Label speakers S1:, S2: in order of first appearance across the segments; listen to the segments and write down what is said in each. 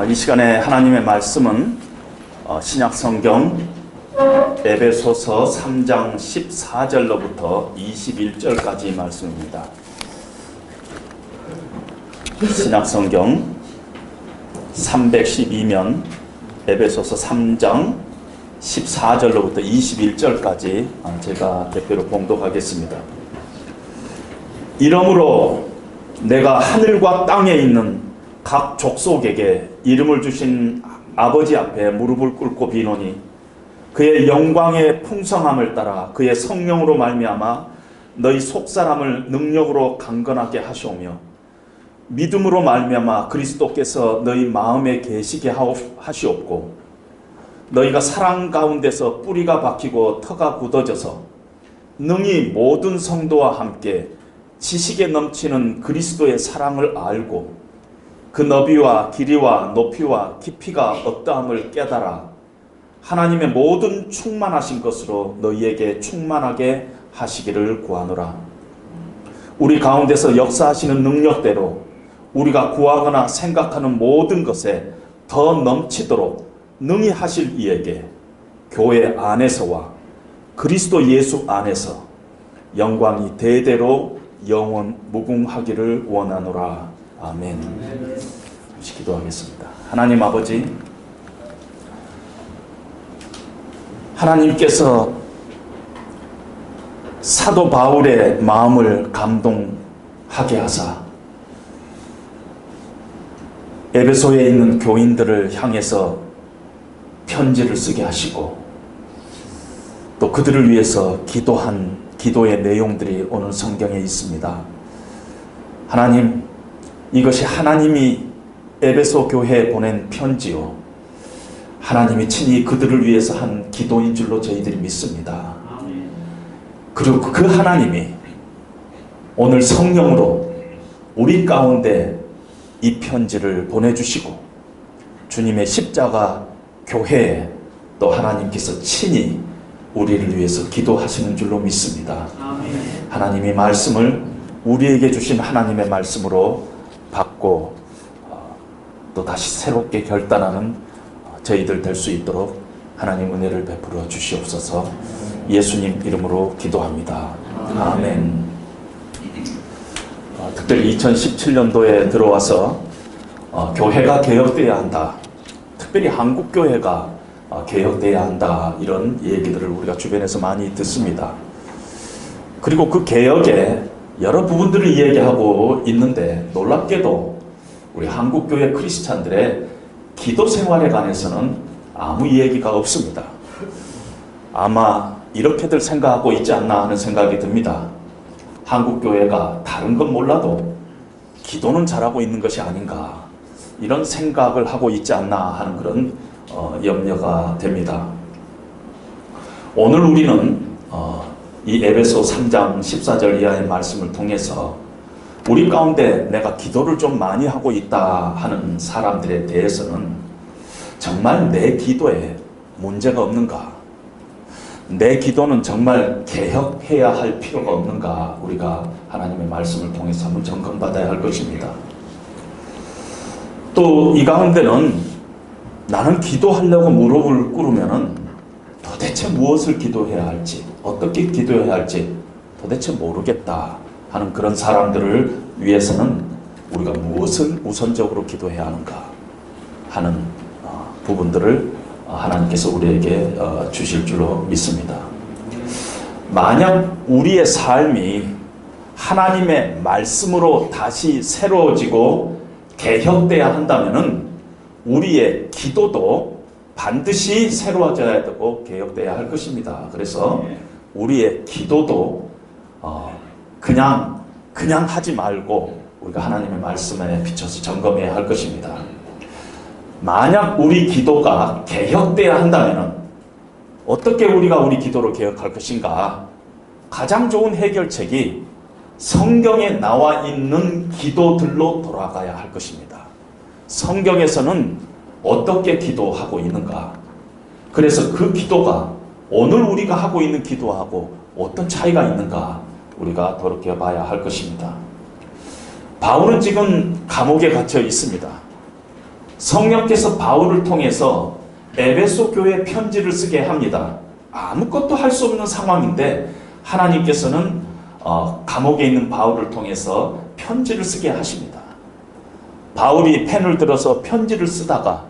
S1: 이 시간에 하나님의 말씀은 신약성경 에베소서 3장 14절로부터 21절까지 말씀입니다. 신약성경 312면 에베소서 3장 14절로부터 21절까지 제가 대표로 봉독하겠습니다. 이러므로 내가 하늘과 땅에 있는 각 족속에게 이름을 주신 아버지 앞에 무릎을 꿇고 비노니 그의 영광의 풍성함을 따라 그의 성령으로 말미암아 너희 속사람을 능력으로 강건하게 하시오며 믿음으로 말미암아 그리스도께서 너희 마음에 계시게 하시옵고 너희가 사랑 가운데서 뿌리가 박히고 터가 굳어져서 능히 모든 성도와 함께 지식에 넘치는 그리스도의 사랑을 알고 그 너비와 길이와 높이와 깊이가 어떠함을 깨달아 하나님의 모든 충만하신 것으로 너희에게 충만하게 하시기를 구하노라. 우리 가운데서 역사하시는 능력대로 우리가 구하거나 생각하는 모든 것에 더 넘치도록 능히 하실 이에게 교회 안에서와 그리스도 예수 안에서 영광이 대대로 영원 무궁하기를 원하노라. 아멘. 잠시 기도하겠습니다. 하나님 아버지, 하나님께서 사도 바울의 마음을 감동하게 하사 에베소에 있는 교인들을 향해서 편지를 쓰게 하시고 또 그들을 위해서 기도한 기도의 내용들이 오늘 성경에 있습니다. 하나님, 이것이 하나님이 에베소 교회에 보낸 편지요 하나님이 친히 그들을 위해서 한 기도인 줄로 저희들이 믿습니다. 그리고 그 하나님이 오늘 성령으로 우리 가운데 이 편지를 보내주시고 주님의 십자가 교회에 또 하나님께서 친히 우리를 위해서 기도하시는 줄로 믿습니다. 하나님이 말씀을 우리에게 주신 하나님의 말씀으로 받고 또 다시 새롭게 결단하는 저희들 될 수 있도록 하나님 은혜를 베풀어 주시옵소서. 예수님 이름으로 기도합니다. 아멘. 특별히 2017년도에 들어와서 교회가 개혁되어야 한다. 특별히 한국교회가 개혁되어야 한다. 이런 얘기들을 우리가 주변에서 많이 듣습니다. 그리고 그 개혁에 여러 부분들을 이야기하고 있는데 놀랍게도 우리 한국교회 크리스찬들의 기도 생활에 관해서는 아무 이야기가 없습니다. 아마 이렇게들 생각하고 있지 않나 하는 생각이 듭니다. 한국교회가 다른 건 몰라도 기도는 잘하고 있는 것이 아닌가 이런 생각을 하고 있지 않나 하는 그런 염려가 됩니다. 오늘 우리는 이 에베소 3장 14절 이하의 말씀을 통해서 우리 가운데 내가 기도를 좀 많이 하고 있다 하는 사람들에 대해서는 정말 내 기도에 문제가 없는가? 내 기도는 정말 개혁해야 할 필요가 없는가? 우리가 하나님의 말씀을 통해서 한번 점검받아야 할 것입니다. 또 이 가운데는 나는 기도하려고 무릎을 꿇으면은 도대체 무엇을 기도해야 할지, 어떻게 기도해야 할지 도대체 모르겠다 하는 그런 사람들을 위해서는 우리가 무엇을 우선적으로 기도해야 하는가 하는 부분들을 하나님께서 우리에게 주실 줄로 믿습니다. 만약 우리의 삶이 하나님의 말씀으로 다시 새로워지고 개혁돼야 한다면은 우리의 기도도 반드시 새로워져야 되고 개혁돼야 할 것입니다. 그래서 우리의 기도도 그냥 하지 말고 우리가 하나님의 말씀에 비춰서 점검해야 할 것입니다. 만약 우리 기도가 개혁돼야 한다면 어떻게 우리가 우리 기도를 개혁할 것인가? 가장 좋은 해결책이 성경에 나와 있는 기도들로 돌아가야 할 것입니다. 성경에서는 어떻게 기도하고 있는가? 그래서 그 기도가 오늘 우리가 하고 있는 기도하고 어떤 차이가 있는가? 우리가 돌이켜봐야 할 것입니다. 바울은 지금 감옥에 갇혀 있습니다. 성령께서 바울을 통해서 에베소 교회에 편지를 쓰게 합니다. 아무것도 할 수 없는 상황인데 하나님께서는 감옥에 있는 바울을 통해서 편지를 쓰게 하십니다. 바울이 펜을 들어서 편지를 쓰다가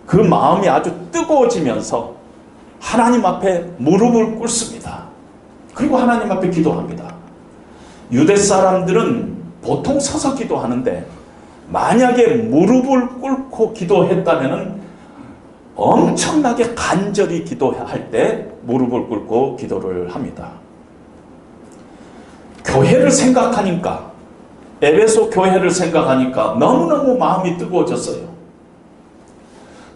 S1: 그 마음이 아주 뜨거워지면서 하나님 앞에 무릎을 꿇습니다. 그리고 하나님 앞에 기도합니다. 유대 사람들은 보통 서서 기도하는데 만약에 무릎을 꿇고 기도했다면 엄청나게 간절히 기도할 때 무릎을 꿇고 기도를 합니다. 교회를 생각하니까, 에베소 교회를 생각하니까 너무너무 마음이 뜨거워졌어요.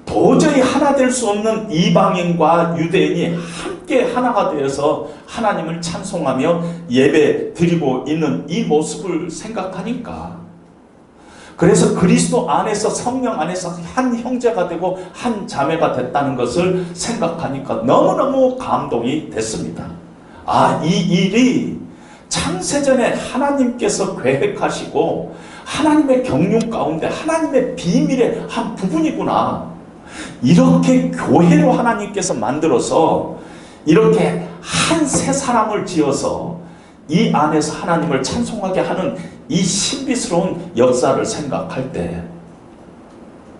S1: 도저히 하나 될 수 없는 이방인과 유대인이 함께 하나가 되어서 하나님을 찬송하며 예배 드리고 있는 이 모습을 생각하니까, 그래서 그리스도 안에서, 성령 안에서 한 형제가 되고 한 자매가 됐다는 것을 생각하니까 너무너무 감동이 됐습니다. 이 일이 창세전에 하나님께서 계획하시고 하나님의 경륜 가운데 하나님의 비밀의 한 부분이구나. 이렇게 교회로 하나님께서 만들어서 이렇게 한 세 사람을 지어서 이 안에서 하나님을 찬송하게 하는 이 신비스러운 역사를 생각할 때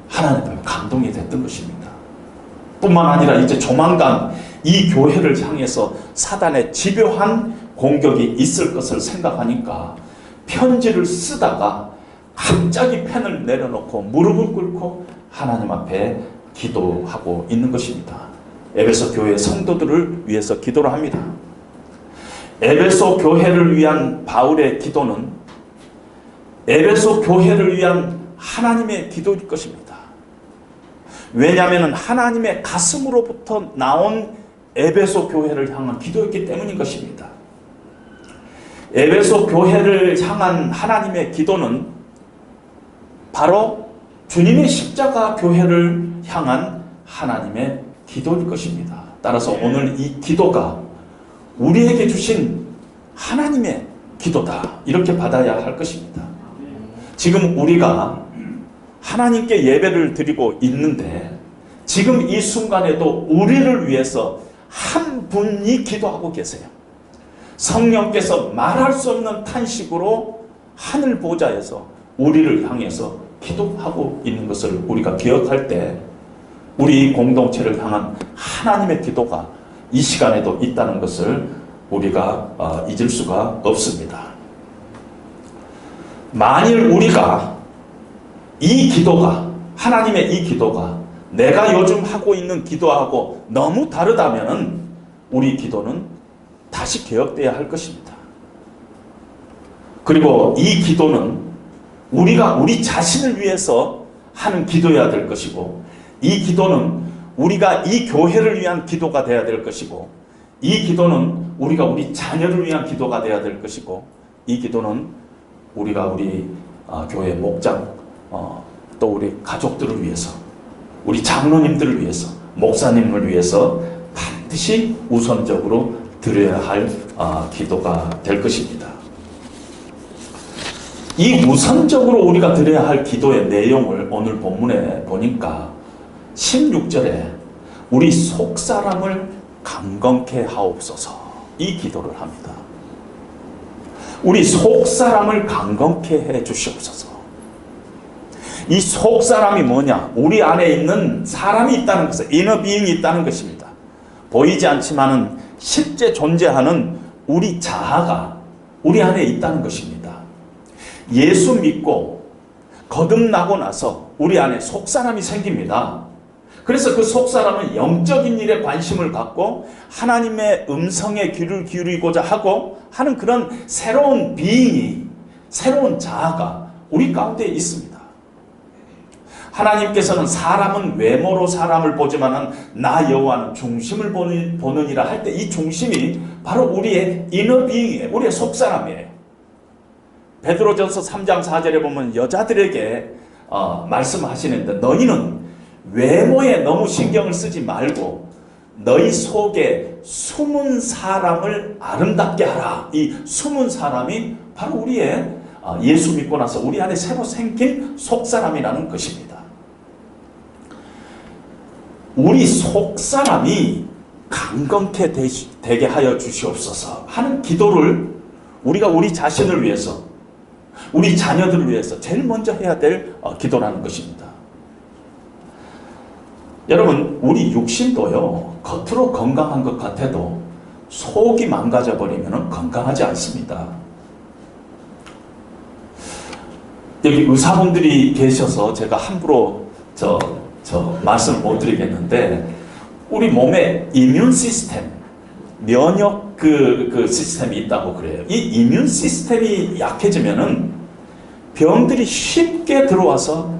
S1: 하나님은 감동이 됐던 것입니다. 뿐만 아니라 이제 조만간 이 교회를 향해서 사단의 집요한 공격이 있을 것을 생각하니까 편지를 쓰다가 갑자기 펜을 내려놓고 무릎을 꿇고 하나님 앞에 기도하고 있는 것입니다. 에베소 교회 성도들을 위해서 기도를 합니다. 에베소 교회를 위한 바울의 기도는 에베소 교회를 위한 하나님의 기도일 것입니다. 왜냐하면 하나님의 가슴으로부터 나온 에베소 교회를 향한 기도였기 때문인 것입니다. 에베소 교회를 향한 하나님의 기도는 바로 주님의 십자가 교회를 향한 하나님의 기도일 것입니다. 따라서 오늘 이 기도가 우리에게 주신 하나님의 기도다, 이렇게 받아야 할 것입니다. 지금 우리가 하나님께 예배를 드리고 있는데 지금 이 순간에도 우리를 위해서 한 분이 기도하고 계세요. 성령께서 말할 수 없는 탄식으로 하늘 보좌에서 우리를 향해서 기도하고 있는 것을 우리가 기억할 때 우리 공동체를 향한 하나님의 기도가 이 시간에도 있다는 것을 우리가 잊을 수가 없습니다. 만일 우리가 이 기도가, 하나님의 이 기도가 내가 요즘 하고 있는 기도하고 너무 다르다면 우리 기도는 다시 개혁되어야 할 것입니다. 그리고 이 기도는 우리가 우리 자신을 위해서 하는 기도여야 될 것이고, 이 기도는 우리가 이 교회를 위한 기도가 되어야 될 것이고, 이 기도는 우리가 우리 자녀를 위한 기도가 되어야 될 것이고, 이 기도는 우리가 우리 교회 목장, 또 우리 가족들을 위해서, 우리 장로님들을 위해서, 목사님을 위해서 반드시 우선적으로 드려야 할 기도가 될 것입니다. 이 우선적으로 우리가 드려야 할 기도의 내용을 오늘 본문에 보니까 16절에 우리 속사람을 강건케 하옵소서, 이 기도를 합니다. 우리 속사람을 강건케 해 주시옵소서. 이 속사람이 뭐냐? 우리 안에 있는 사람이 있다는 것을, 이너 비잉이 있다는 것입니다. 보이지 않지만은 실제 존재하는 우리 자아가 우리 안에 있다는 것입니다. 예수 믿고 거듭나고 나서 우리 안에 속사람이 생깁니다. 그래서 그 속사람은 영적인 일에 관심을 갖고 하나님의 음성에 귀를 기울이고자 하고 하는 그런 새로운 비잉이, 새로운 자아가 우리 가운데 있습니다. 하나님께서는 사람은 외모로 사람을 보지만은 나 여호와는 중심을 보느니라 할 때 이 중심이 바로 우리의 이너 비잉이에요. 우리의 속사람이에요. 베드로전서 3장 4절에 보면 여자들에게 말씀하시는데, 너희는 외모에 너무 신경을 쓰지 말고 너희 속에 숨은 사람을 아름답게 하라. 이 숨은 사람이 바로 우리의 예수 믿고 나서 우리 안에 새로 생긴 속사람이라는 것입니다. 우리 속 사람이 강건케 되게 하여 주시옵소서 하는 기도를 우리가 우리 자신을 위해서, 우리 자녀들을 위해서 제일 먼저 해야 될 기도라는 것입니다. 여러분, 우리 육신도요, 겉으로 건강한 것 같아도 속이 망가져 버리면 건강하지 않습니다. 여기 의사분들이 계셔서 제가 함부로 말씀을 못 드리겠는데, 우리 몸에 이뮨 시스템, 면역 그 시스템이 있다고 그래요. 이 이뮨 시스템이 약해지면은 병들이 쉽게 들어와서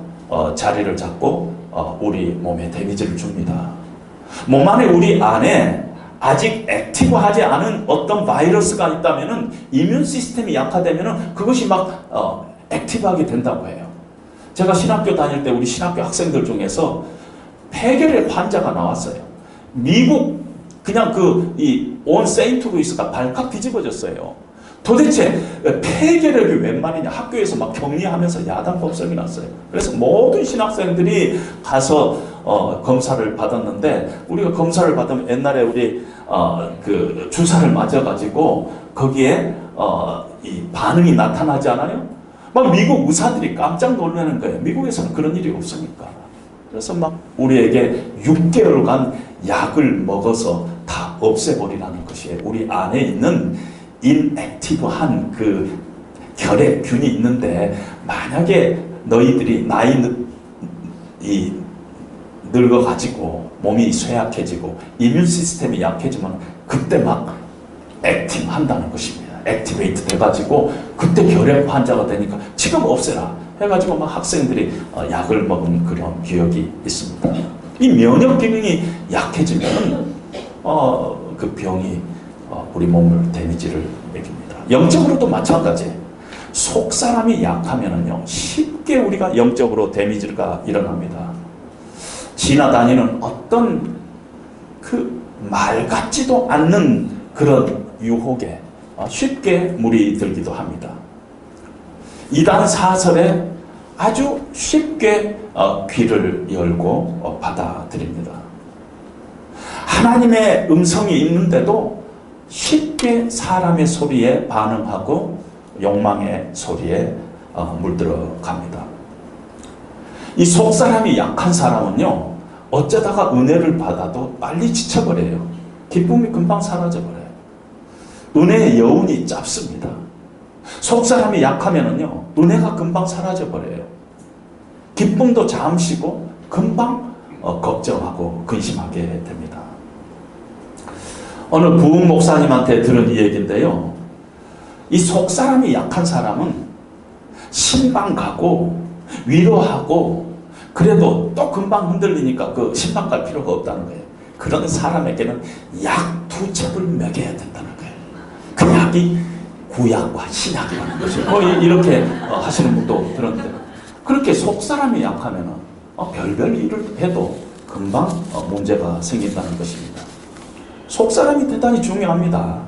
S1: 자리를 잡고 우리 몸에 데미지를 줍니다. 몸 안에, 우리 안에 아직 액티브하지 않은 어떤 바이러스가 있다면은 이뮨 시스템이 약화되면은 그것이 막 액티브하게 된다고 해요. 제가 신학교 다닐 때 우리 신학교 학생들 중에서 폐결핵 환자가 나왔어요. 미국 그냥 온 세인트루이스가 발칵 뒤집어졌어요. 도대체 폐결핵이 웬 말이냐, 학교에서 막 격리하면서 야단 법석이 났어요. 그래서 모든 신학생들이 가서 검사를 받았는데, 우리가 검사를 받으면 옛날에 우리 그 주사를 맞아가지고 거기에 이 반응이 나타나지 않아요? 막 미국 의사들이 깜짝 놀라는 거예요. 미국에서는 그런 일이 없으니까. 그래서 막 우리에게 6개월간 약을 먹어서 다 없애버리라는 것이에요. 우리 안에 있는 인액티브한 그 혈액균이 있는데, 만약에 너희들이 늙어가지고 몸이 쇠약해지고 이뮨 시스템이 약해지면 그때 막 액팅한다는 것입니다. 액티베이트 돼가지고 그때 결핵 환자가 되니까 지금 없애라 해가지고 막 학생들이 약을 먹은 그런 기억이 있습니다. 이 면역 기능이 약해지면 그 병이 우리 몸을 데미지를 매깁니다. 영적으로도 마찬가지. 속 사람이 약하면은요, 쉽게 우리가 영적으로 데미지가 일어납니다. 지나다니는 어떤 그 말 같지도 않는 그런 유혹에 쉽게 물이 들기도 합니다. 이단 사설에 아주 쉽게 귀를 열고 받아들입니다. 하나님의 음성이 있는데도 쉽게 사람의 소리에 반응하고 욕망의 소리에 물들어갑니다. 이 속사람이 약한 사람은요, 어쩌다가 은혜를 받아도 빨리 지쳐버려요. 기쁨이 금방 사라져버려요. 은혜의 여운이 짧습니다. 속사람이 약하면은요, 은혜가 금방 사라져버려요. 기쁨도 잠시고 금방 걱정하고 근심하게 됩니다. 어느 부흥 목사님한테 들은 이 얘기인데요, 이 속사람이 약한 사람은 신방 가고 위로하고 그래도 또 금방 흔들리니까 그 신방 갈 필요가 없다는 거예요. 그런 사람에게는 약 2첩을 먹여야 된다는 거예요. 그 약이 구약과 신약이라는 것이고, 이렇게 하시는 분도 들었는데, 그렇게 속사람이 약하면 별별 일을 해도 금방 문제가 생긴다는 것입니다. 속사람이 대단히 중요합니다.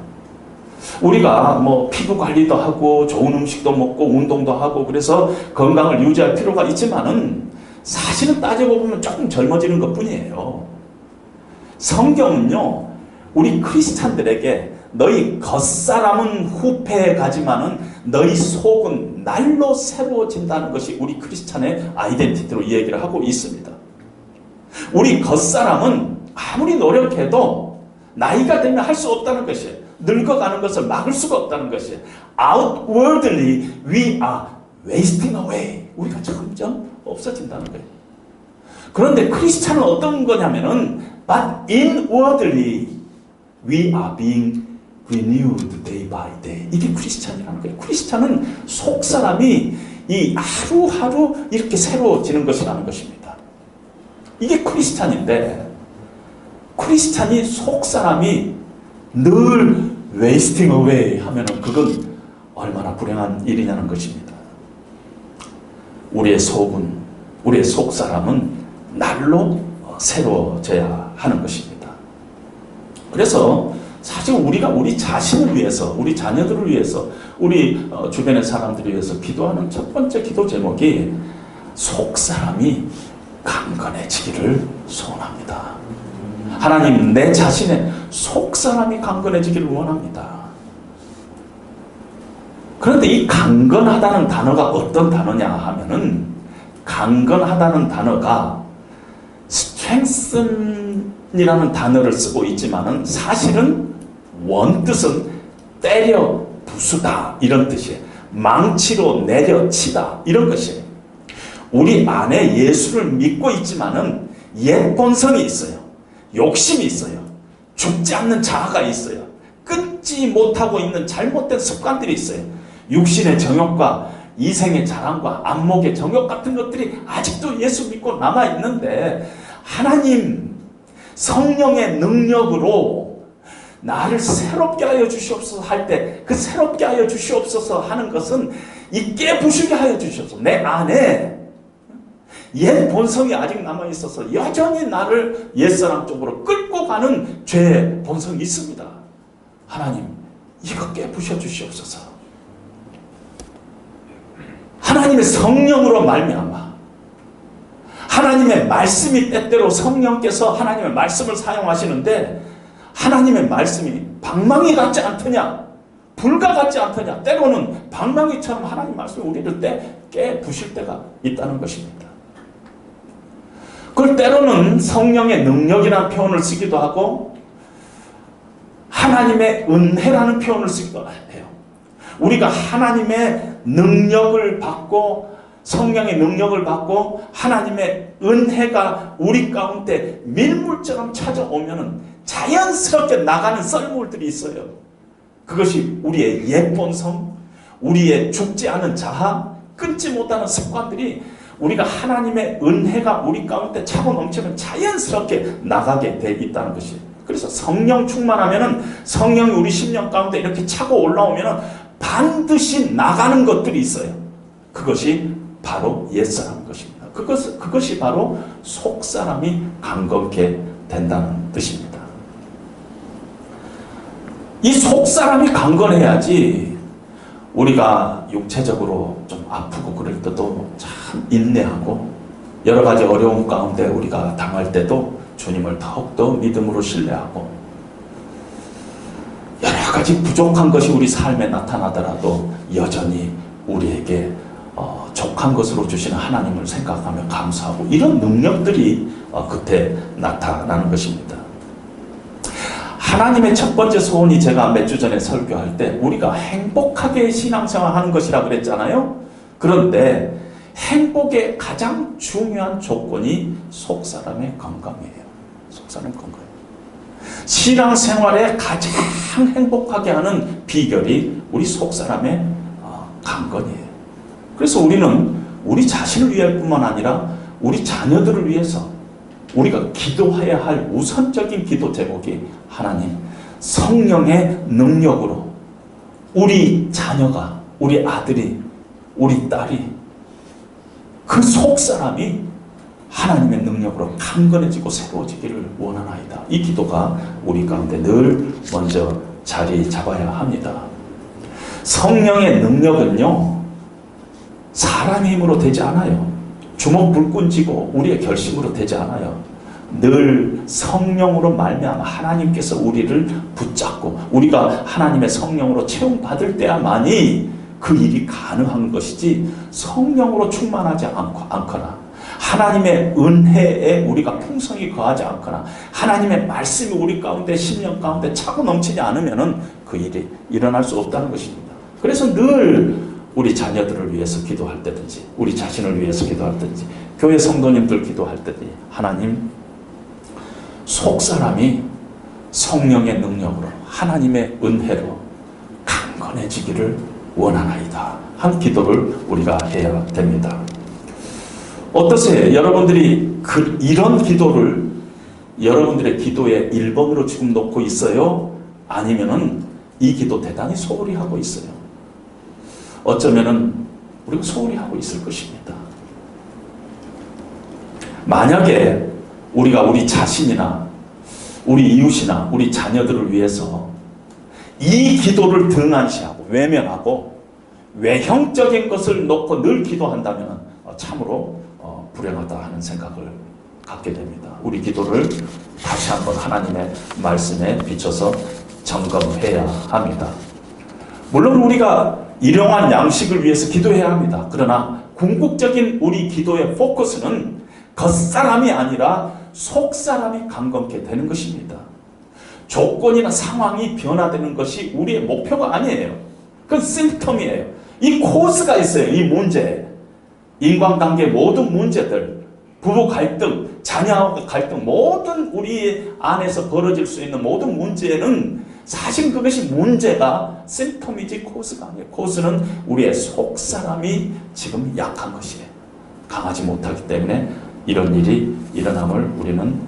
S1: 우리가 뭐 피부 관리도 하고 좋은 음식도 먹고 운동도 하고 그래서 건강을 유지할 필요가 있지만은, 사실은 따지고 보면 조금 젊어지는 것 뿐이에요. 성경은요, 우리 크리스찬들에게 너희 겉사람은 후패해 가지만은 너희 속은 날로 새로워진다는 것이 우리 크리스찬의 아이덴티티로 이 얘기를 하고 있습니다. 우리 겉사람은 아무리 노력해도 나이가 되면 할 수 없다는 것이에요. 늙어가는 것을 막을 수가 없다는 것이에요. Outwardly we are wasting away. 우리가 점점 없어진다는 거예요. 그런데 크리스찬은 어떤 거냐면은 But inwardly we are being renewed day by day. 이게 크리스찬이라는 거예요. 크리스찬은 속사람이 이 하루하루 이렇게 새로워지는 것이라는 것입니다. 이게 크리스찬인데, 크리스찬이 속사람이 늘 wasting away 하면은 그건 얼마나 불행한 일이냐는 것입니다. 우리의 속은, 우리의 속사람은 날로 새로워져야 하는 것입니다. 그래서 사실 우리가 우리 자신을 위해서, 우리 자녀들을 위해서, 우리 주변의 사람들을 위해서 기도하는 첫 번째 기도 제목이 속사람이 강건해지기를 소원합니다. 하나님, 내 자신의 속사람이 강건해지기를 원합니다. 그런데 이 강건하다는 단어가 어떤 단어냐 하면은, 강건하다는 단어가 strengthen이라는 단어를 쓰고 있지만은 사실은 원뜻은 때려 부수다 이런 뜻이에요. 망치로 내려치다 이런 것이에요. 우리 안에 예수를 믿고 있지만은 옛 본성이 있어요. 욕심이 있어요. 죽지 않는 자아가 있어요. 끊지 못하고 있는 잘못된 습관들이 있어요. 육신의 정욕과 이생의 자랑과 안목의 정욕 같은 것들이 아직도 예수 믿고 남아있는데, 하나님 성령의 능력으로 나를 새롭게 하여 주시옵소서 할 때, 그 새롭게 하여 주시옵소서 하는 것은 이 깨부수게 하여 주시옵소서. 내 안에 옛 본성이 아직 남아있어서 여전히 나를 옛사람 쪽으로 끌고 가는 죄의 본성이 있습니다. 하나님, 이거 깨부셔 주시옵소서. 하나님의 성령으로 말미암아, 하나님의 말씀이 때때로 성령께서 하나님의 말씀을 사용하시는데, 하나님의 말씀이 방망이 같지 않더냐, 불과 같지 않더냐, 때로는 방망이처럼 하나님 말씀이 우리를 깨부실 때가 있다는 것입니다. 그걸 때로는 성령의 능력이라는 표현을 쓰기도 하고, 하나님의 은혜라는 표현을 쓰기도 해요. 우리가 하나님의 능력을 받고, 성령의 능력을 받고 하나님의 은혜가 우리 가운데 밀물처럼 찾아오면은 자연스럽게 나가는 썰물들이 있어요. 그것이 우리의 옛 본성, 우리의 죽지 않은 자아, 끊지 못하는 습관들이, 우리가 하나님의 은혜가 우리 가운데 차고 넘치면 자연스럽게 나가게 돼 있다는 것이에요. 그래서 성령 충만하면은, 성령이 우리 심령 가운데 이렇게 차고 올라오면은 반드시 나가는 것들이 있어요. 그것이 바로 옛사람인 것입니다. 그것이 바로 속사람이 강건케 된다는 뜻입니다. 이 속사람이 강건해야지 우리가 육체적으로 좀 아프고 그럴 때도 참 인내하고, 여러 가지 어려움 가운데 우리가 당할 때도 주님을 더욱더 믿음으로 신뢰하고, 여러 가지 부족한 것이 우리 삶에 나타나더라도 여전히 우리에게 족한 것으로 주시는 하나님을 생각하며 감사하고, 이런 능력들이 그때 나타나는 것입니다. 하나님의 첫 번째 소원이, 제가 몇 주 전에 설교할 때 우리가 행복하게 신앙생활 하는 것이라 그랬잖아요. 그런데 행복의 가장 중요한 조건이 속사람의 건강이에요. 속사람 건강. 신앙생활에 가장 행복하게 하는 비결이 우리 속사람의 강건이에요. 그래서 우리는 우리 자신을 위할 뿐만 아니라 우리 자녀들을 위해서 우리가 기도해야 할 우선적인 기도 제목이, 하나님 성령의 능력으로 우리 자녀가, 우리 아들이, 우리 딸이, 그 속사람이 하나님의 능력으로 강건해지고 새로워지기를 원하나이다. 이 기도가 우리 가운데 늘 먼저 자리 잡아야 합니다. 성령의 능력은요, 사람의 힘으로 되지 않아요. 주먹 불끈 쥐고 우리의 결심으로 되지 않아요. 늘 성령으로 말미암아 하나님께서 우리를 붙잡고, 우리가 하나님의 성령으로 채움받을 때야만이 그 일이 가능한 것이지, 성령으로 충만하지 않거나 하나님의 은혜에 우리가 풍성히 거하지 않거나 하나님의 말씀이 우리 가운데, 심령 가운데 차고 넘치지 않으면은 그 일이 일어날 수 없다는 것입니다. 그래서 늘 우리 자녀들을 위해서 기도할 때든지, 우리 자신을 위해서 기도할 때든지, 교회 성도님들 기도할 때든지, 하나님 속사람이 성령의 능력으로, 하나님의 은혜로 강건해지기를 원하나이다 한 기도를 우리가 해야 됩니다. 어떠세요? 여러분들이 이런 기도를 여러분들의 기도의 1번으로 지금 놓고 있어요? 아니면은 이 기도 대단히 소홀히 하고 있어요? 어쩌면은 우리가 소홀히 하고 있을 것입니다. 만약에 우리가 우리 자신이나 우리 이웃이나 우리 자녀들을 위해서 이 기도를 등한시하고 외면하고 외형적인 것을 놓고 늘 기도한다면 참으로 불행하다 하는 생각을 갖게 됩니다. 우리 기도를 다시 한번 하나님의 말씀에 비춰서 점검해야 합니다. 물론 우리가 일용할 양식을 위해서 기도해야 합니다. 그러나 궁극적인 우리 기도의 포커스는 겉사람이 아니라 속사람이 강건케 되는 것입니다. 조건이나 상황이 변화되는 것이 우리의 목표가 아니에요. 그건 심텀이에요. 이 코스가 있어요. 이 문제, 인간관계 모든 문제들, 부부 갈등, 자녀와 갈등, 모든 우리 안에서 벌어질 수 있는 모든 문제는 사실 그것이 문제가 심텀이지 코스가 아니에요. 코스는 우리의 속사람이 지금 약한 것이에요. 강하지 못하기 때문에 이런 일이 일어남을 우리는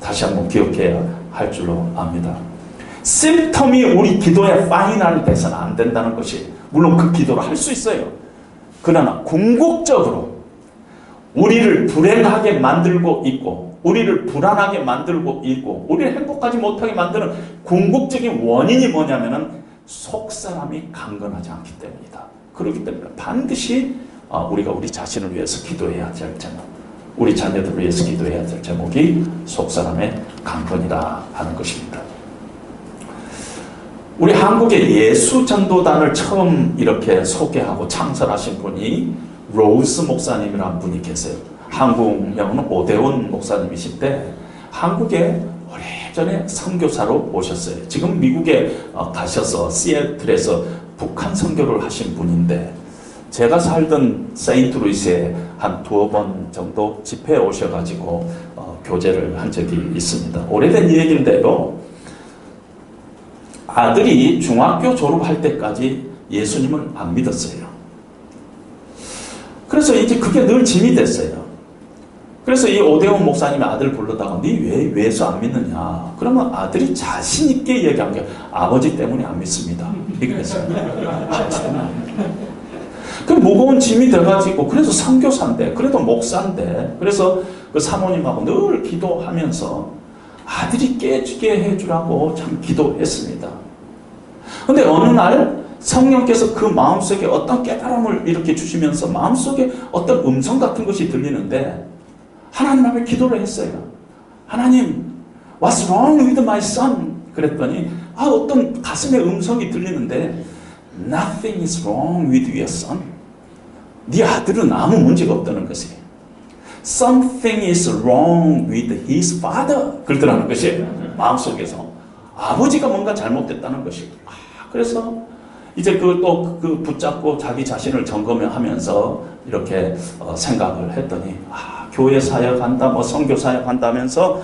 S1: 다시 한번 기억해야 할 줄로 압니다. 심텀이 우리 기도의 파이널이 돼서는 안 된다는 것이, 물론 그 기도를 할 수 있어요. 그러나 궁극적으로 우리를 불행하게 만들고 있고, 우리를 불안하게 만들고 있고, 우리를 행복하지 못하게 만드는 궁극적인 원인이 뭐냐면은 속사람이 강건하지 않기 때문이다. 그렇기 때문에 반드시 우리가 우리 자신을 위해서 기도해야 될 제목, 우리 자녀들을 위해서 기도해야 될 제목이 속사람의 강건이라 하는 것입니다. 우리 한국의 예수 전도단을 처음 이렇게 소개하고 창설하신 분이 로즈 목사님이라는 분이 계세요. 한국명은 오대원 목사님이신데 한국에 오래전에 선교사로 오셨어요. 지금 미국에 가셔서 시애틀에서 북한 선교를 하신 분인데, 제가 살던 세인트루이스에 한 2번 정도 집회에 오셔가지고 교제를 한 적이 있습니다. 오래된 얘기인데요, 아들이 중학교 졸업할 때까지 예수님을 안 믿었어요. 그래서 이제 그게 늘 짐이 됐어요. 그래서 이 오대원 목사님이 아들 불러다가 네 왜 예수 안 믿느냐? 그러면 아들이 자신 있게 얘기한 게 아버지 때문에 안 믿습니다. 이랬어요. 아버지 때문에 안 믿습니다. 그 무거운 짐이 돼가지고, 그래서 선교사인데, 그래도 목사인데, 그래서 그 사모님하고 늘 기도하면서 아들이 깨지게 해주라고 참 기도했습니다. 근데 어느 날 성령께서 그 마음속에 어떤 깨달음을 이렇게 주시면서 마음속에 어떤 음성 같은 것이 들리는데, 하나님 앞에 기도를 했어요. 하나님, what's wrong with my son? 그랬더니 어떤 가슴에 음성이 들리는데, nothing is wrong with your son. 네 아들은 아무 문제가 없다는 것이에요. Something is wrong with his father. 그러더라는 것이에요. 마음속에서 아버지가 뭔가 잘못됐다는 것이에요. 그래서 이제 또 붙잡고 자기 자신을 점검하면서 이렇게 생각을 했더니, 교회 사역한다, 선교 사역한다면서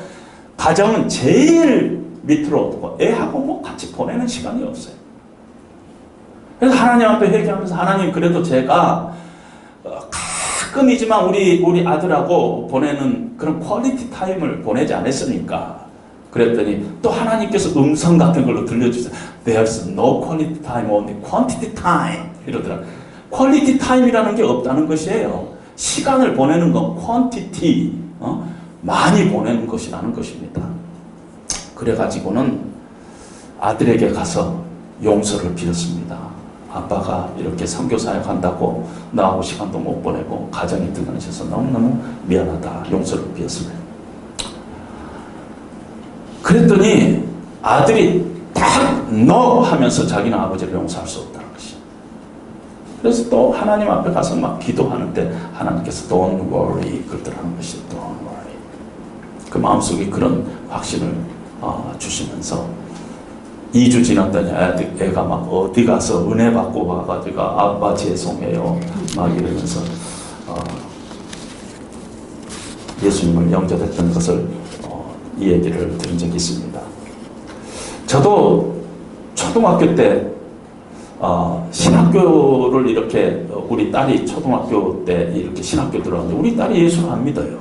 S1: 가정은 제일 밑으로 두고 애하고 같이 보내는 시간이 없어요. 그래서 하나님 앞에 회개하면서, 하나님, 그래도 제가 가끔이지만 우리 아들하고 보내는 그런 퀄리티 타임을 보내지 않았으니까. 그랬더니 또 하나님께서 음성 같은 걸로 들려주세요. There's no quality time, only quantity time. 이러더라. 퀄리티 타임이라는 게 없다는 것이에요. 시간을 보내는 건 quantity, 많이 보내는 것이라는 것입니다. 그래가지고는 아들에게 가서 용서를 빌었습니다. 아빠가 이렇게 선교 사역한다고 나하고 시간도 못 보내고 가정이 등한해서 너무너무 미안하다. 용서를 빌었습니다. 그랬더니 아들이 딱 no 하면서 자기는 아버지를 용서할 수 없다는 것이에요. 그래서 또 하나님 앞에 가서 막 기도하는데 하나님께서 don't worry 그러더라는 것이에요. don't worry. 그 마음속에 그런 확신을 주시면서 2주 지났더니 애가 막 어디 가서 은혜 받고 와가지고 아빠 죄송해요 막 이러면서 예수님을 영접했던 것을 이 얘기를 들은 적이 있습니다. 저도 초등학교 때 신학교를 이렇게, 우리 딸이 초등학교 때 이렇게 신학교 들어왔는데 우리 딸이 예수를 안 믿어요.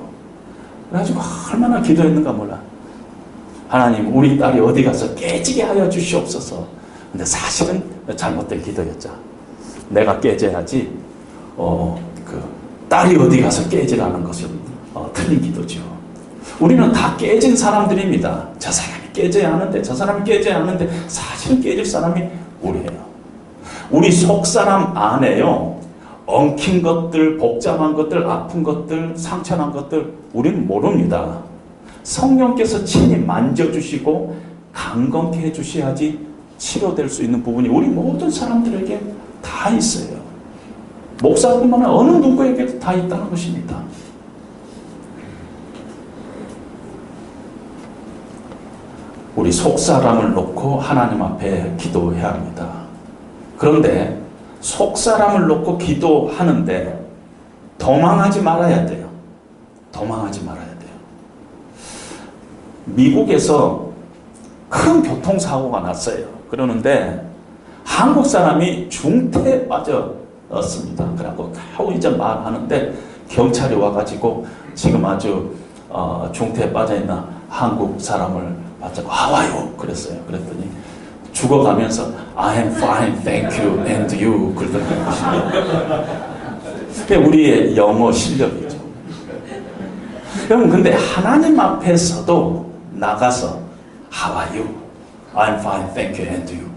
S1: 그래가지고 얼마나 기도했는가 몰라. 하나님, 우리 딸이 어디 가서 깨지게 하여 주시옵소서. 근데 사실은 잘못된 기도였죠. 내가 깨져야지 딸이 어디 가서 깨지라는 것은 틀린 기도죠. 우리는 다 깨진 사람들입니다. 저 사람이 깨져야 하는데, 저 사람이 깨져야 하는데, 사실은 깨질 사람이 우리예요. 우리 속사람 안에요, 엉킨 것들, 복잡한 것들, 아픈 것들, 상처난 것들 우리는 모릅니다. 성령께서 친히 만져주시고 강건케 해주셔야지 치료될 수 있는 부분이 우리 모든 사람들에게 다 있어요. 목사뿐만 아니라 어느 누구에게도 다 있다는 것입니다. 우리 속사람을 놓고 하나님 앞에 기도해야 합니다. 그런데 속사람을 놓고 기도하는데 도망하지 말아야 돼요. 도망하지 말아야 돼요. 미국에서 큰 교통사고가 났어요. 그러는데 한국 사람이 중태에 빠졌습니다. 그래갖고 이제 말하는데 경찰이 와가지고 지금 아주 중태에 빠져있는 한국 사람을 맞자고 와요 그랬어요. 그랬더니 죽어가면서 I am fine, thank you, and you 그러더라고요. 그게 우리의 영어 실력이죠. 여러분 근데 하나님 앞에서도 나가서 How are you? I am fine, thank you, and you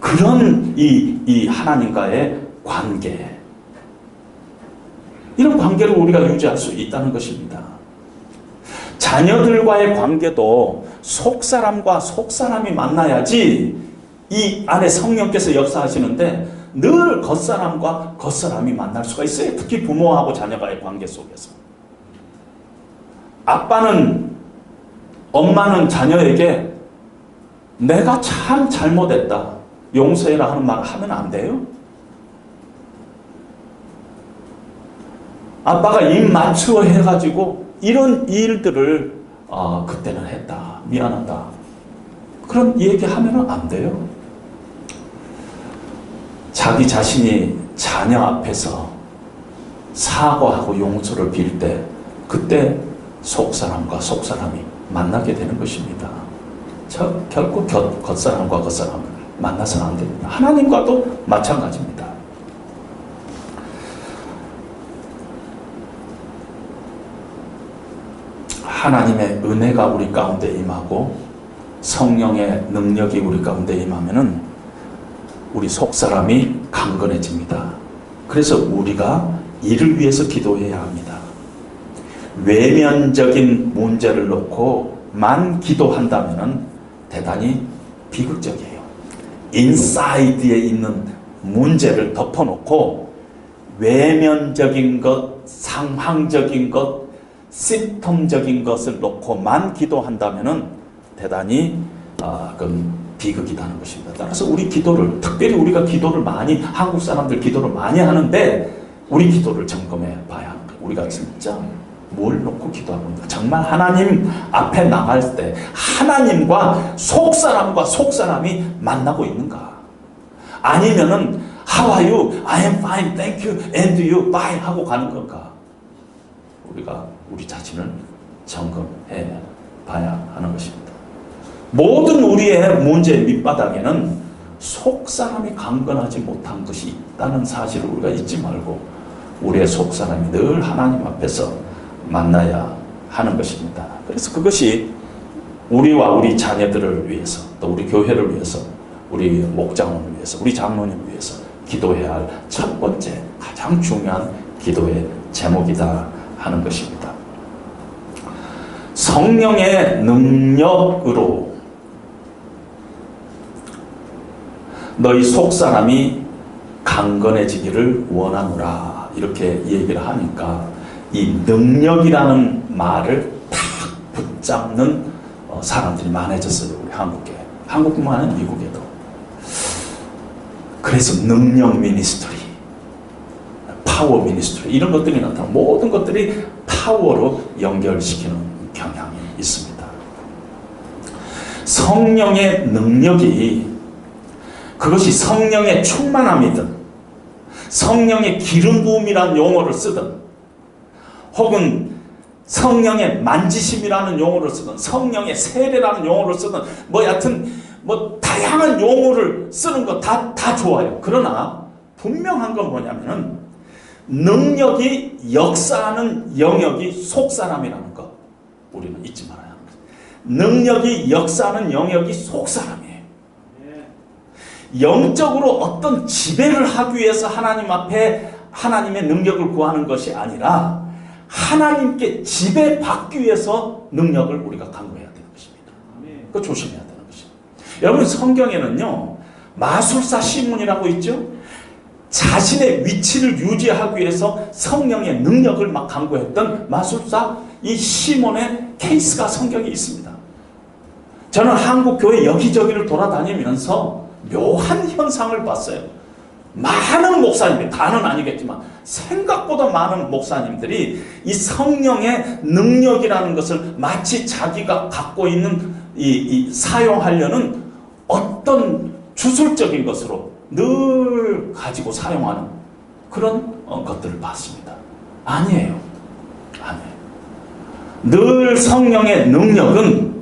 S1: 그런 이 하나님과의 관계 이런 관계를 우리가 유지할 수 있다는 것입니다. 자녀들과의 관계도 속사람과 속사람이 만나야지 이 안에 성령께서 역사하시는데 늘 겉사람과 겉사람이 만날 수가 있어요. 특히 부모하고 자녀와의 관계 속에서. 아빠는 엄마는 자녀에게 내가 참 잘못했다 용서해라 하는 말 하면 안 돼요. 아빠가 입 맞추어 해가지고 이런 일들을 그때는 했다 미안하다 그런 얘기하면 안 돼요. 자기 자신이 자녀 앞에서 사과하고 용서를 빌 때 그때 속사람과 속사람이 만나게 되는 것입니다. 결코 겉사람과 겉사람을 만나서는 안 됩니다. 하나님과도 마찬가지입니다. 하나님의 은혜가 우리 가운데 임하고 성령의 능력이 우리 가운데 임하면은 우리 속사람이 강건해집니다. 그래서 우리가 이를 위해서 기도해야 합니다. 외면적인 문제를 놓고만 기도한다면은 대단히 비극적이에요. 인사이드에 있는 문제를 덮어놓고 외면적인 것, 상황적인 것, 심텀적인 것을 놓고만 기도한다면은 대단히 그건 비극이라는 것입니다. 따라서 우리 기도를 특별히 우리가 기도를 많이 한국 사람들 기도를 많이 하는데 우리 기도를 점검해 봐야 합니다. 우리가 진짜 뭘 놓고 기도하고 있는가? 정말 하나님 앞에 나갈 때 하나님과 속사람과 속사람이 만나고 있는가? 아니면은 How are you? I am fine, thank you, and you, bye 하고 가는 건가? 우리가 우리 자신을 점검해 봐야 하는 것입니다. 모든 우리의 문제의 밑바닥에는 속사람이 강건하지 못한 것이 있다는 사실을 우리가 잊지 말고 우리의 속사람이 늘 하나님 앞에서 만나야 하는 것입니다. 그래서 그것이 우리와 우리 자녀들을 위해서 또 우리 교회를 위해서 우리 목장원을 위해서 우리 장로님을 위해서 기도해야 할 첫 번째 가장 중요한 기도의 제목이다 하는 것입니다. 성령의 능력으로 너희 속사람이 강건해지기를 원하노라 이렇게 얘기를 하니까 이 능력이라는 말을 탁 붙잡는 사람들이 많아졌어요. 우리 한국에. 한국뿐만 아니라 미국에도. 그래서 능력 미니스트리, 파워 미니스트리 이런 것들이 나타나 모든 것들이 파워로 연결시키는 경향이 있습니다. 성령의 능력이 그것이 성령의 충만함이든 성령의 기름 부음이라는 용어를 쓰든 혹은 성령의 만지심이라는 용어를 쓰든 성령의 세례라는 용어를 쓰든 여하튼 다양한 용어를 쓰는 거 다 좋아요. 그러나 분명한 건 뭐냐면은 능력이 역사하는 영역이 속사람이라는 것 우리는 잊지 말아야 합니다. 능력이 역사하는 영역이 속사람이에요. 영적으로 어떤 지배를 하기 위해서 하나님 앞에 하나님의 능력을 구하는 것이 아니라 하나님께 지배받기 위해서 능력을 우리가 강구해야 되는 것입니다. 그거 조심해야 되는 것입니다. 여러분, 성경에는요, 마술사 시몬이라고 있죠? 자신의 위치를 유지하기 위해서 성령의 능력을 막 강구했던 마술사 이 시몬의 케이스가 성경에 있습니다. 저는 한국 교회 여기저기를 돌아다니면서 묘한 현상을 봤어요. 많은 목사님들, 다는 아니겠지만 생각보다 많은 목사님들이 이 성령의 능력이라는 것을 마치 자기가 갖고 있는 사용하려는 어떤 주술적인 것으로 늘 가지고 사용하는 그런 것들을 봤습니다. 아니에요. 늘 성령의 능력은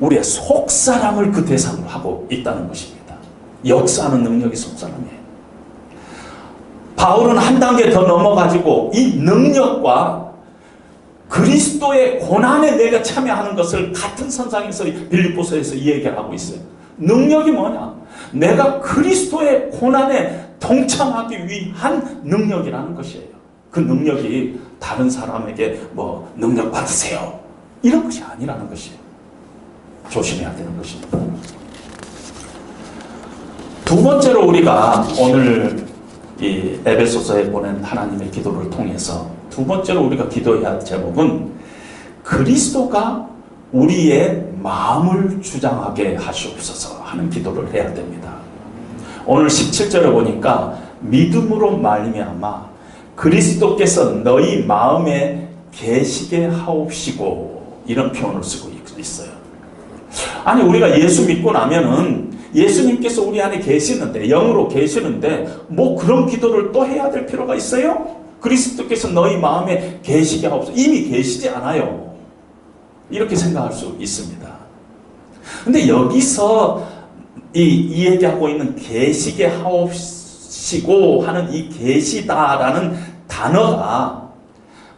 S1: 우리의 속사람을 그 대상으로 하고 있다는 것입니다. 역사하는 능력이 속사람이에요. 바울은 한 단계 더 넘어가지고 이 능력과 그리스도의 고난에 내가 참여하는 것을 같은 선상에서 빌립보서에서 이 얘기를 하고 있어요. 능력이 뭐냐? 내가 그리스도의 고난에 동참하기 위한 능력이라는 것이에요. 그 능력이 다른 사람에게 뭐 능력 받으세요 이런 것이 아니라는 것이에요. 조심해야 되는 것입니다. 두 번째로 우리가 오늘 이 에베소서에 보낸 하나님의 기도를 통해서 두 번째로 우리가 기도해야 할 제목은 그리스도가 우리의 마음을 주장하게 하시옵소서 하는 기도를 해야 됩니다. 오늘 17절에 보니까 믿음으로 말미암아 그리스도께서 너희 마음에 계시게 하옵시고 이런 표현을 쓰고 있어요. 아니, 우리가 예수 믿고 나면은 예수님께서 우리 안에 계시는데, 영으로 계시는데 뭐 그런 기도를 또 해야 될 필요가 있어요? 그리스도께서 너희 마음에 계시게 하옵소서. 이미 계시지 않아요. 이렇게 생각할 수 있습니다. 근데 여기서 이 얘기하고 있는 계시게 하옵시고 하는 이 계시다라는 단어가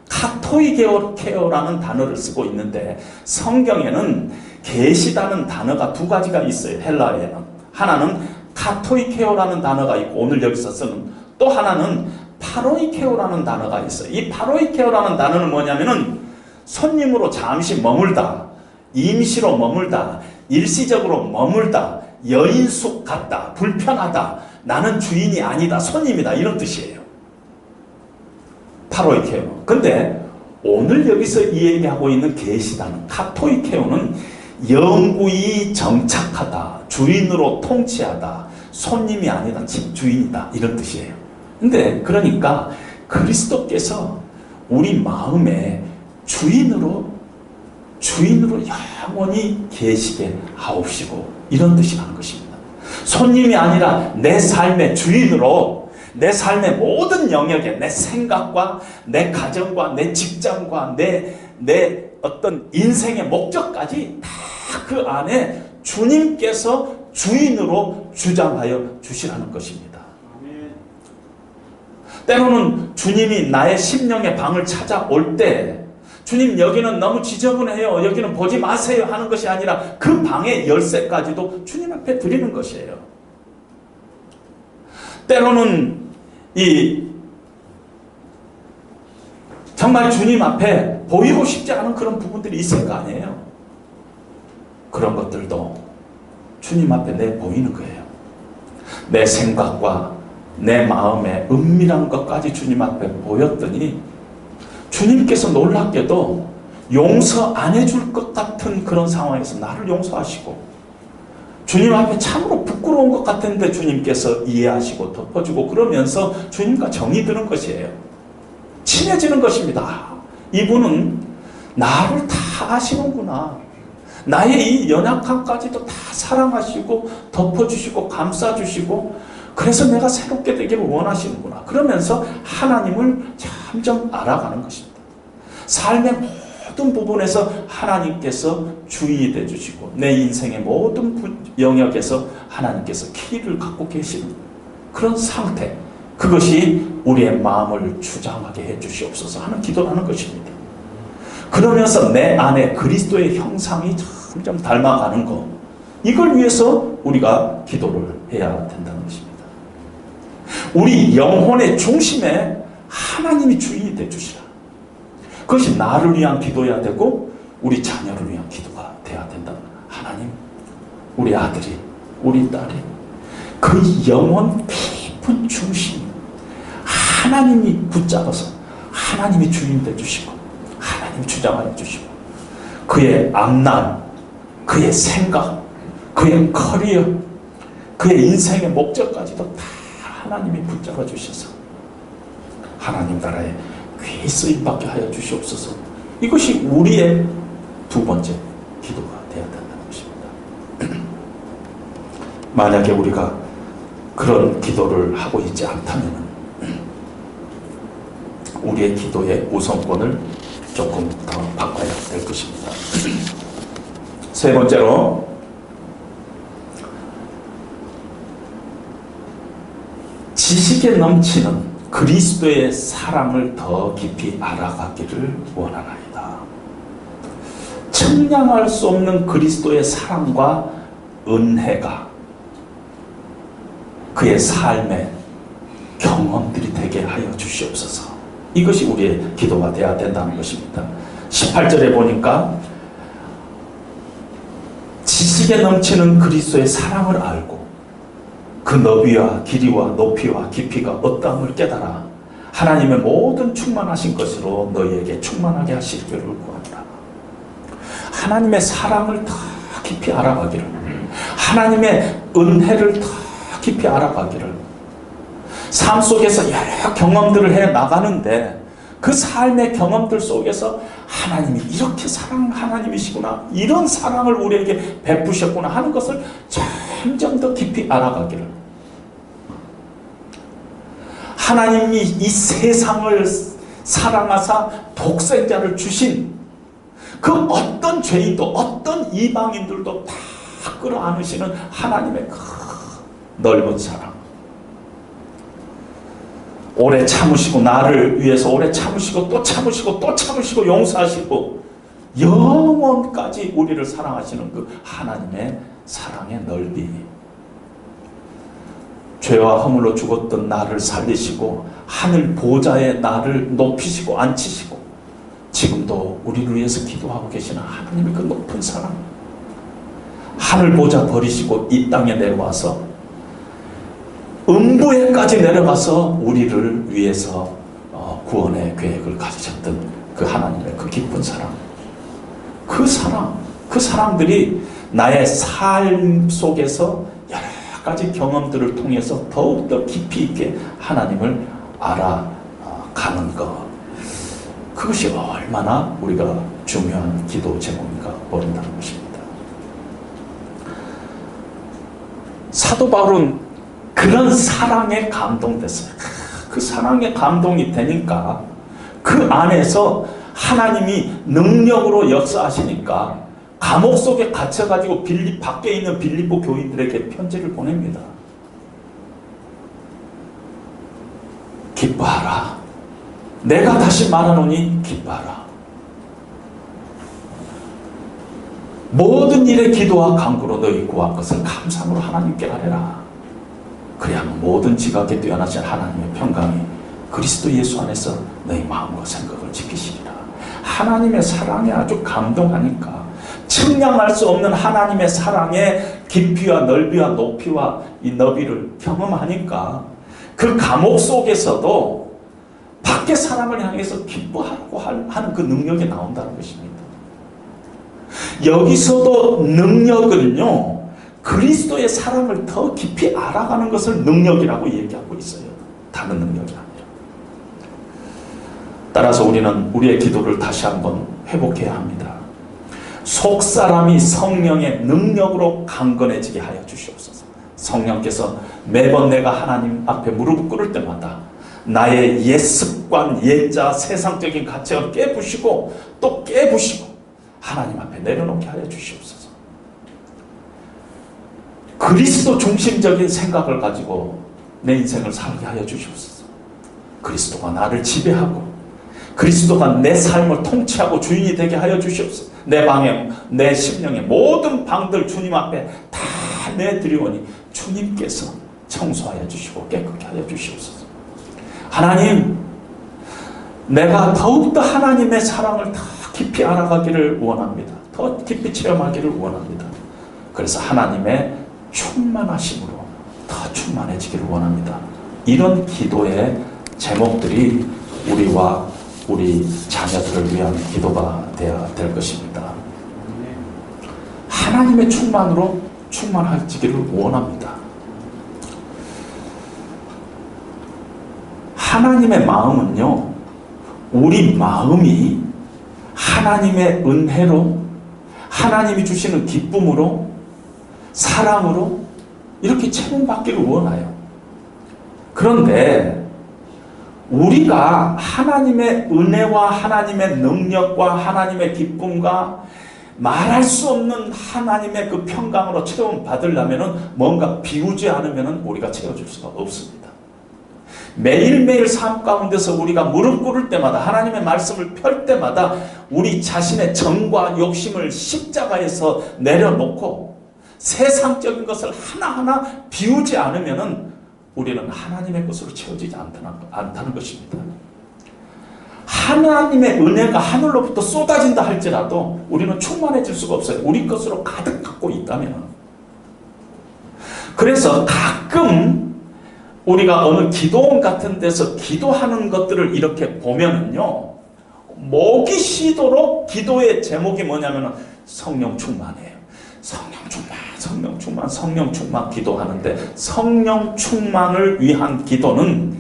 S1: 카토이케오라는 단어를 쓰고 있는데, 성경에는 계시다는 단어가 두 가지가 있어요. 헬라어에는 하나는 카토이케오라는 단어가 있고, 오늘 여기서 쓰는 또 하나는 파로이케오라는 단어가 있어요. 이 파로이케오라는 단어는 뭐냐면은 손님으로 잠시 머물다, 임시로 머물다, 일시적으로 머물다, 여인숙 같다, 불편하다, 나는 주인이 아니다, 손님이다, 이런 뜻이에요. 파로이케오. 근데 오늘 여기서 이 얘기하고 있는 계시다는 카토이케오는 영구히 정착하다, 주인으로 통치하다, 손님이 아니다, 주인이다, 이런 뜻이에요. 근데 그러니까 그리스도께서 우리 마음에 주인으로 영원히 계시게 하옵시고 이런 뜻이라는 것입니다. 손님이 아니라 내 삶의 주인으로, 내 삶의 모든 영역에 내 생각과 내 가정과 내 직장과 내 어떤 인생의 목적까지 다 그 안에 주님께서 주인으로 주장하여 주시라는 것입니다. 때로는 주님이 나의 심령의 방을 찾아올 때 주님 여기는 너무 지저분해요, 여기는 보지 마세요 하는 것이 아니라 그 방의 열쇠까지도 주님 앞에 드리는 것이에요. 때로는 정말 주님 앞에 보이고 싶지 않은 그런 부분들이 있을 거 아니에요. 그런 것들도 주님 앞에 내보이는 거예요. 내 생각과 내 마음의 은밀한 것까지 주님 앞에 보였더니 주님께서 놀랍게도 용서 안 해줄 것 같은 그런 상황에서 나를 용서하시고, 주님 앞에 참으로 부끄러운 것 같은데 주님께서 이해하시고 덮어주고, 그러면서 주님과 정이 드는 것이에요. 친해지는 것입니다. 이분은 나를 다 아시는구나, 나의 이 연약함까지도 다 사랑하시고 덮어주시고 감싸주시고, 그래서 내가 새롭게 되기를 원하시는구나, 그러면서 하나님을 점점 알아가는 것입니다. 삶의 모든 부분에서 하나님께서 주인이 되어주시고, 내 인생의 모든 영역에서 하나님께서 키를 갖고 계시는 그런 상태, 그것이 우리의 마음을 주장하게 해주시옵소서 하는 기도라는 것입니다. 그러면서 내 안에 그리스도의 형상이 점점 닮아가는 것, 이걸 위해서 우리가 기도를 해야 된다는 것입니다. 우리 영혼의 중심에 하나님이 주인이 되주시라. 그것이 나를 위한 기도해야 되고 우리 자녀를 위한 기도가 돼야 된다. 하나님, 우리 아들이, 우리 딸이 그 영혼 깊은 중심 하나님이 붙잡아서 하나님이 주인 되주시고 하나님 주장하여 주시고 그의 앞날, 그의 생각, 그의 커리어, 그의 인생의 목적까지도 다 하나님이 붙잡아 주셔서 하나님 나라에 귀히 쓰임받게 하여 주시옵소서. 이것이 우리의 두 번째 기도가 되어야 된다는 것입니다. 만약에 우리가 그런 기도를 하고 있지 않다면 우리의 기도의 우선권을 조금 더 바꿔야 될 것입니다. 세 번째로 지식에 넘치는 그리스도의 사랑을 더 깊이 알아가기를 원하나이다. 측량할 수 없는 그리스도의 사랑과 은혜가 그의 삶의 경험들이 되게 하여 주시옵소서. 이것이 우리의 기도가 되어야 된다는 것입니다. 18절에 보니까 지식에 넘치는 그리스도의 사랑을 알고 그 너비와 길이와 높이와 깊이가 어떠함을 깨달아 하나님의 모든 충만하신 것으로 너희에게 충만하게 하시기를 구한다. 하나님의 사랑을 더 깊이 알아가기를, 하나님의 은혜를 더 깊이 알아가기를, 삶 속에서 여러 경험들을 해 나가는데 그 삶의 경험들 속에서 하나님이 이렇게 사랑 하나님이시구나, 이런 사랑을 우리에게 베푸셨구나 하는 것을 점점 더 깊이 알아가기를, 하나님이 이 세상을 사랑하사 독생자를 주신 그 어떤 죄인도 어떤 이방인들도 다 끌어안으시는 하나님의 그 넓은 사랑, 오래 참으시고 나를 위해서 오래 참으시고 또 참으시고 또 참으시고 용서하시고 영원까지 우리를 사랑하시는 그 하나님의 사랑의 넓이, 죄와 허물로 죽었던 나를 살리시고 하늘 보좌에 나를 높이시고 앉히시고 지금도 우리를 위해서 기도하고 계시는 하나님의 그 높은 사랑, 하늘 보좌 버리시고 이 땅에 내려와서 음부에까지 내려가서 우리를 위해서 구원의 계획을 가지셨던 그 하나님의 그 깊은 사랑, 그 사랑들이 나의 삶 속에서 여러 가지 경험들을 통해서 더욱더 깊이 있게 하나님을 알아가는 것, 그것이 얼마나 우리가 중요한 기도 제목인가 모른다는 것입니다. 사도 바울은 그런 사랑에 감동됐어요. 그 사랑에 감동이 되니까 그 안에서 하나님이 능력으로 역사하시니까 감옥 속에 갇혀가지고 밖에 있는 빌립보 교인들에게 편지를 보냅니다. 기뻐하라. 내가 다시 말하노니 기뻐하라. 모든 일에 기도와 간구로 너희 구할 것을 감사함으로 하나님께 아뢰라. 그리하면 모든 지각에 뛰어나신 하나님의 평강이 그리스도 예수 안에서 너희 마음과 생각을 지키시리라. 하나님의 사랑에 아주 감동하니까, 측량할 수 없는 하나님의 사랑의 깊이와 넓이와 높이와 이 너비를 경험하니까 그 감옥 속에서도 밖에 사람을 향해서 기뻐하고 하는 그 능력이 나온다는 것입니다. 여기서도 능력은요, 그리스도의 사랑을 더 깊이 알아가는 것을 능력이라고 얘기하고 있어요. 다른 능력이 아니라. 따라서 우리는 우리의 기도를 다시 한번 회복해야 합니다. 속사람이 성령의 능력으로 강건해지게 하여 주시옵소서. 성령께서 매번 내가 하나님 앞에 무릎을 꿇을 때마다 나의 옛 습관, 옛자, 세상적인 가치를 깨부시고 또 깨부시고 하나님 앞에 내려놓게 하여 주시옵소서. 그리스도 중심적인 생각을 가지고 내 인생을 살게 하여 주시옵소서. 그리스도가 나를 지배하고 그리스도가 내 삶을 통치하고 주인이 되게 하여 주시옵소서. 내 방에, 내 심령의 모든 방들 주님 앞에 다 내드리오니 주님께서 청소하여 주시고 깨끗게 하여 주시옵소서. 하나님, 내가 더욱더 하나님의 사랑을 더 깊이 알아가기를 원합니다. 더 깊이 체험하기를 원합니다. 그래서 하나님의 충만하심으로 더 충만해지기를 원합니다. 이런 기도의 제목들이 우리와 우리 자녀들을 위한 기도가 되어야 될 것입니다. 하나님의 충만으로 충만해지기를 원합니다. 하나님의 마음은요, 우리 마음이 하나님의 은혜로, 하나님이 주시는 기쁨으로, 사랑으로 이렇게 채움받기를 원해요. 그런데 우리가 하나님의 은혜와 하나님의 능력과 하나님의 기쁨과 말할 수 없는 하나님의 그 평강으로 채움받으려면 뭔가 비우지 않으면 우리가 채워줄 수가 없습니다. 매일매일 삶 가운데서 우리가 무릎 꿇을 때마다, 하나님의 말씀을 펼 때마다 우리 자신의 정과 욕심을 십자가에서 내려놓고 세상적인 것을 하나하나 비우지 않으면 우리는 하나님의 것으로 채워지지 않다는 것입니다. 하나님의 은혜가 하늘로부터 쏟아진다 할지라도 우리는 충만해질 수가 없어요. 우리 것으로 가득 갖고 있다면. 그래서 가끔 우리가 어느 기도원 같은 데서 기도하는 것들을 이렇게 보면은요, 목이 쉬도록 기도의 제목이 뭐냐면은 성령 충만이에요. 성령 충만, 성령 충만, 성령 충만 기도하는데, 성령 충만을 위한 기도는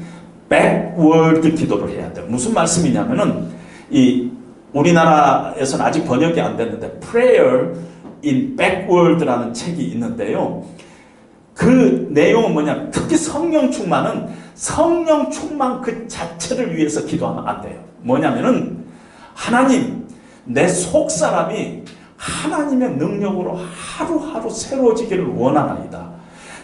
S1: 백워드 기도를 해야 돼요. 무슨 말씀이냐면은, 이 우리나라에서는 아직 번역이 안 됐는데 Prayer in Backward라는 책이 있는데요. 그 내용은 뭐냐, 특히 성령 충만은 성령 충만 그 자체를 위해서 기도하면 안 돼요. 뭐냐면은, 하나님, 내 속사람이 하나님의 능력으로 하루하루 새로워지기를 원하나이다.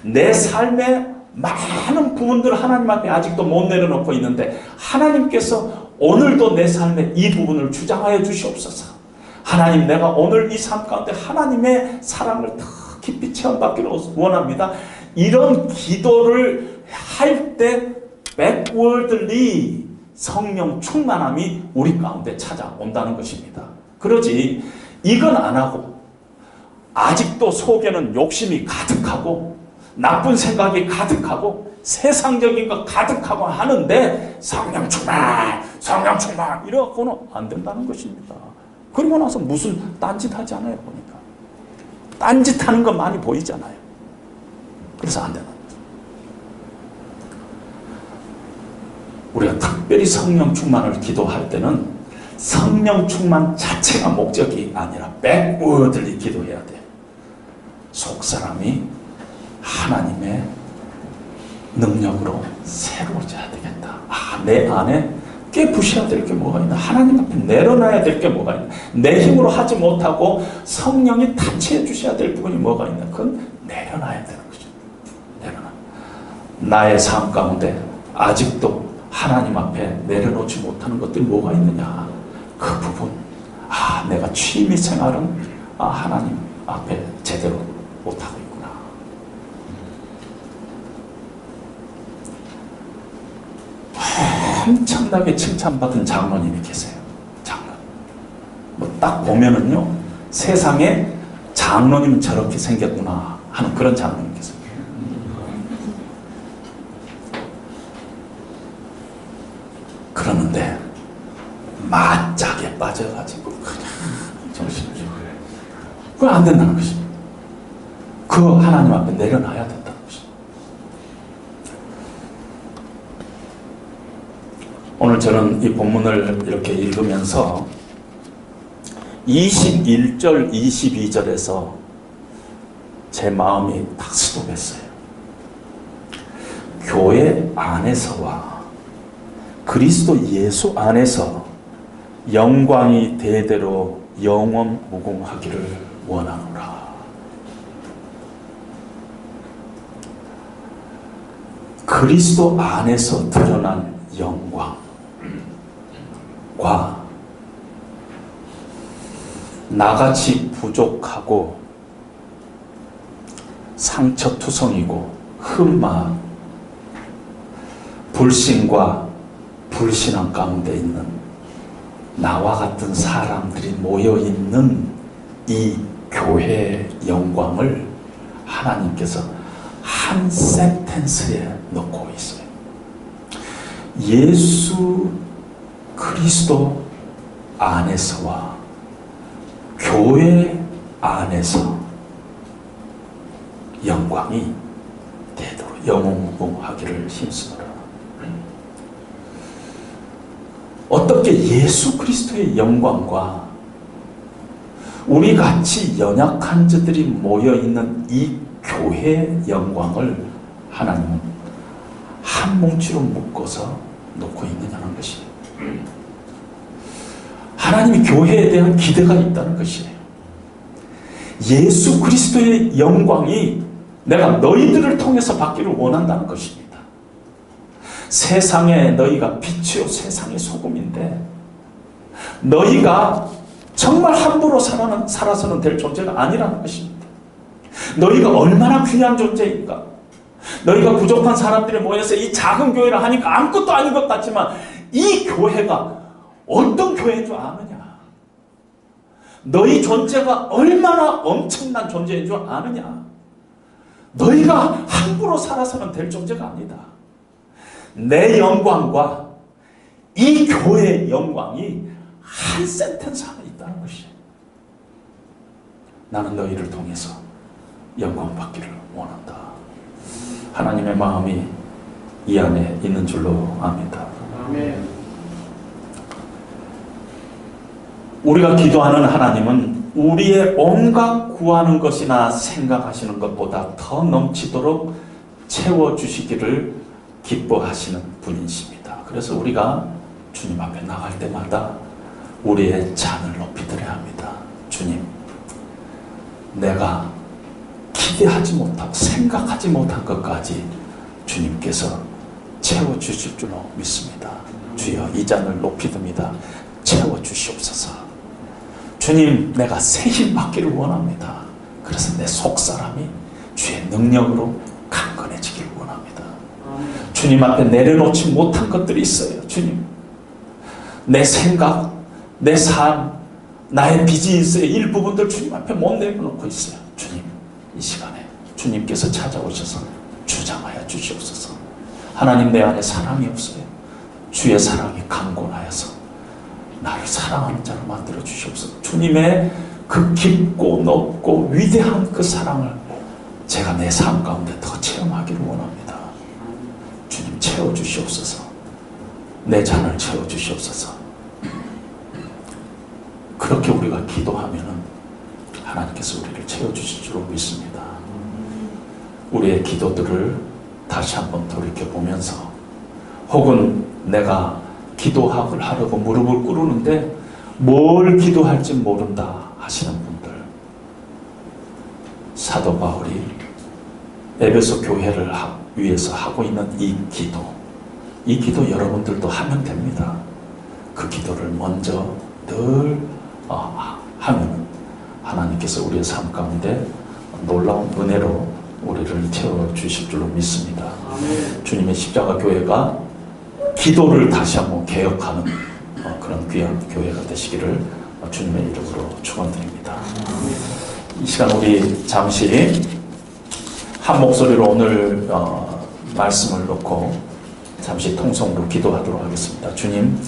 S1: 내 삶의 많은 부분들을 하나님 앞에 아직도 못 내려놓고 있는데, 하나님께서 오늘도 내 삶의 이 부분을 주장하여 주시옵소서. 하나님, 내가 오늘 이 삶 가운데 하나님의 사랑을 더 깊이 체험받기를 원합니다. 이런 기도를 할 때 backwardly 성령 충만함이 우리 가운데 찾아온다는 것입니다. 그러지 이건 안 하고 아직도 속에는 욕심이 가득하고 나쁜 생각이 가득하고 세상적인 거 가득하고 하는데 성령 충만, 성령 충만 이래갖고는 안 된다는 것입니다. 그러고 나서 무슨 딴짓하지 않아요. 보니까 딴짓하는 거 많이 보이잖아요. 그래서 안 되는 거예요. 우리가 특별히 성령 충만을 기도할 때는 성령 충만 자체가 목적이 아니라 backwardly 기도해야 돼요. 속사람이 하나님의 능력으로 새로워져야 되겠다. 아, 내 안에 깨부셔야 될 게 뭐가 있나? 하나님 앞에 내려놔야 될 게 뭐가 있나? 내 힘으로 하지 못하고 성령이 타치해 주셔야 될 부분이 뭐가 있나? 그건 내려놔야 되는 거죠. 내려놔. 나의 삶 가운데 아직도 하나님 앞에 내려놓지 못하는 것들이 뭐가 있느냐? 그 부분. 아, 내가 취미 생활은 하나님 앞에 제대로 못하고 있구나. 엄청나게 칭찬받은 장로님이 계세요. 장로. 뭐 딱 보면은요, 세상에 장로님은 저렇게 생겼구나 하는 그런 장로님 계세요. 그러는데 맞짝에 빠져가지고 그냥 정신을 그건 안 된다는 것입니다. 그거 하나님 앞에 내려놔야 된다는 것입니다. 오늘 저는 이 본문을 이렇게 읽으면서 21절, 22절에서 제 마음이 딱 스톱했어요. 교회 안에서와 그리스도 예수 안에서 영광이 대대로 영원 무궁하기를 원하노라. 그리스도 안에서 드러난 영광과 나같이 부족하고 상처투성이고 흠막, 불신과 불신앙 가운데 있는 나와 같은 사람들이 모여있는 이 교회의 영광을 하나님께서 한 센텐스에 넣고 있어요. 예수 그리스도 안에서와 교회 안에서 영광이 되도록 영원무궁하기를 힘쓰노라. 어떻게 예수 그리스도의 영광과 우리 같이 연약한 자들이 모여있는 이 교회의 영광을 하나님은 한 뭉치로 묶어서 놓고 있느냐는 것이에요. 하나님이 교회에 대한 기대가 있다는 것이에요. 예수 그리스도의 영광이 내가 너희들을 통해서 받기를 원한다는 것입니다. 세상에 너희가 빛이요 세상의 소금인데 너희가 정말 함부로 살아서는 될 존재가 아니라는 것입니다. 너희가 얼마나 귀한 존재인가. 너희가 부족한 사람들이 모여서 이 작은 교회를 하니까 아무것도 아닌 것 같지만 이 교회가 어떤 교회인 줄 아느냐. 너희 존재가 얼마나 엄청난 존재인 줄 아느냐. 너희가 함부로 살아서는 될 존재가 아니다. 내 영광과 이 교회의 영광이 한 센텐스 안에 있다는 것이에요. 나는 너희를 통해서 영광 받기를 원한다. 하나님의 마음이 이 안에 있는 줄로 압니다. 아멘. 우리가 기도하는 하나님은 우리의 온갖 구하는 것이나 생각하시는 것보다 더 넘치도록 채워주시기를 기뻐하시는 분이십니다. 그래서 우리가 주님 앞에 나갈 때마다 우리의 잔을 높이 드려야 합니다. 주님, 내가 기대하지 못하고 생각하지 못한 것까지 주님께서 채워주실 줄로 믿습니다. 주여, 이 잔을 높이 듭니다. 채워주시옵소서. 주님, 내가 새 힘 받기를 원합니다. 그래서 내 속사람이 주의 능력으로 강건해지기를 원합니다. 주님 앞에 내려놓지 못한 것들이 있어요. 주님, 내 생각, 내 삶, 나의 비즈니스의 일부분들 주님 앞에 못 내려놓고 있어요. 주님, 이 시간에 주님께서 찾아오셔서 주장하여 주시옵소서. 하나님, 내 안에 사랑이 없어요. 주의 사랑이 강건하여서 나를 사랑하는 자로 만들어 주시옵소서. 주님의 그 깊고 높고 위대한 그 사랑을 제가 내 삶 가운데 더 체험하기를 원합니다. 주님, 채워주시옵소서. 내 잔을 채워주시옵소서. 그렇게 우리가 기도하면 하나님께서 우리를 채워주실 줄로 믿습니다. 우리의 기도들을 다시 한번 돌이켜보면서, 혹은 내가 기도학을 하려고 무릎을 꿇는데 뭘 기도할지 모른다 하시는 분들, 사도 바울이 에베소 교회를 위해서 하고 있는 이 기도 여러분들도 하면 됩니다. 그 기도를 먼저 늘 하면 하나님께서 우리의 삶 가운데 놀라운 은혜로 우리를 채워주실 줄로 믿습니다. 아멘. 주님의 십자가 교회가 기도를 다시 한번 개혁하는 그런 귀한 교회가 되시기를 주님의 이름으로 축원드립니다. 이 시간 우리 잠시 한 목소리로 오늘 말씀을 놓고 잠시 통성으로 기도하도록 하겠습니다. 주님,